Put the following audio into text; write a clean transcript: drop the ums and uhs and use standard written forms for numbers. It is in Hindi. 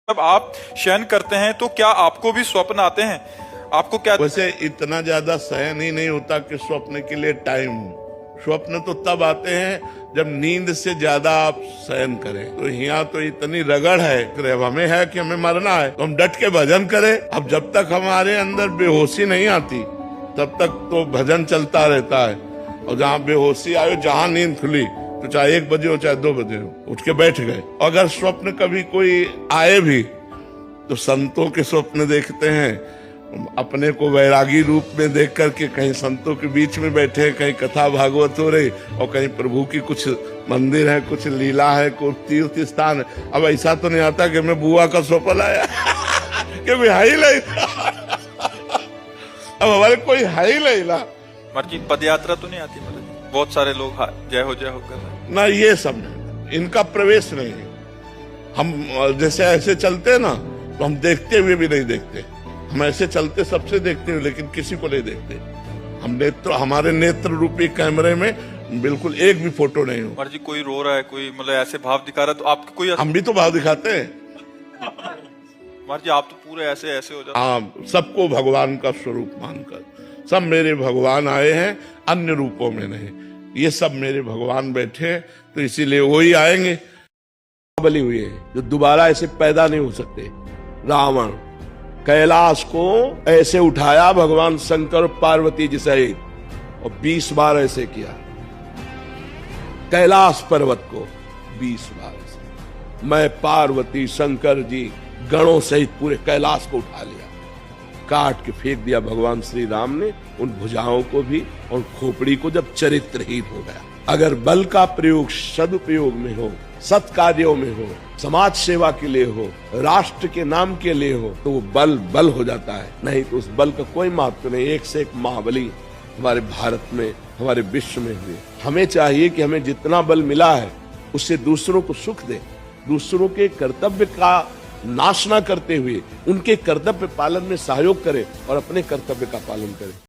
जब आप शयन करते हैं तो क्या आपको भी स्वप्न आते हैं? आपको क्या? वैसे इतना ज्यादा शयन ही नहीं होता कि स्वप्न के लिए टाइम हो। स्वप्न तो तब आते हैं जब नींद से ज्यादा आप शयन करें। तो यहाँ तो इतनी रगड़ है, अब हमें है कि हमें मरना है तो हम डट के भजन करें। अब जब तक हमारे अंदर बेहोशी नहीं आती तब तक तो भजन चलता रहता है। और जहाँ बेहोशी आयो, जहाँ नींद खुली, तो चाहे 1 बजे हो चाहे 2 बजे हो, उठ के बैठ गए। अगर स्वप्न कभी कोई आए भी तो संतों के स्वप्न देखते हैं। अपने को वैरागी रूप में देख करके कहीं संतों के बीच में बैठे, कहीं कथा भागवत हो रही और कहीं प्रभु की कुछ मंदिर है, कुछ लीला है, कुछ तीर्थ स्थान है। अब ऐसा तो नहीं आता कि मैं बुआ का स्वप्न आया कि मैं हाई नहीं था। अब हमारे कोई है ही नहीं ना। मर्जी पद यात्रा तो नहीं आती? मतलब बहुत सारे लोग जय हो कर रहे हैं ना, ये सब नहीं, इनका प्रवेश नहीं है। हम जैसे ऐसे चलते हैं ना, तो हम देखते हुए भी नहीं देखते। हम ऐसे चलते सबसे देखते हुए, लेकिन किसी को नहीं देखते। हम नेत्र, हमारे नेत्र रूपी कैमरे में बिल्कुल एक भी फोटो नहीं हो। मर्जी कोई रो रहा है, कोई मतलब ऐसे भाव दिखा रहा है, तो आपको कोई? हम भी तो भाव दिखाते हैं। मर्जी आप तो पूरे ऐसे हो जाते। हाँ, सबको भगवान का स्वरूप मानकर, सब मेरे भगवान आए हैं, अन्य रूपों में नहीं। ये सब मेरे भगवान बैठे हैं, तो इसीलिए वही आएंगे। बलि हुए जो दोबारा ऐसे पैदा नहीं हो सकते। रावण कैलाश को ऐसे उठाया भगवान शंकर पार्वती जी सहित, और 20 बार ऐसे किया। कैलाश पर्वत को 20 बार ऐसे, मैं पार्वती शंकर जी गणों सहित पूरे कैलाश को उठा लिया। काट के फेंक दिया भगवान श्री राम ने उन भुजाओं को भी, और खोपड़ी को जब चरित्रहीन हो गया। अगर बल का प्रयोग सदुपयोग में हो, सत् कार्यों में हो, समाज सेवा के लिए हो, राष्ट्र के नाम के लिए हो, तो वो बल बल हो जाता है। नहीं तो उस बल का कोई महत्व नहीं। एक से एक महाबली हमारे भारत में, हमारे विश्व में हुए। हमें चाहिए कि हमें जितना बल मिला है उससे दूसरों को सुख दे, दूसरों के कर्तव्य का नाश न करते हुए उनके कर्तव्य पालन में सहयोग करें और अपने कर्तव्य का पालन करें।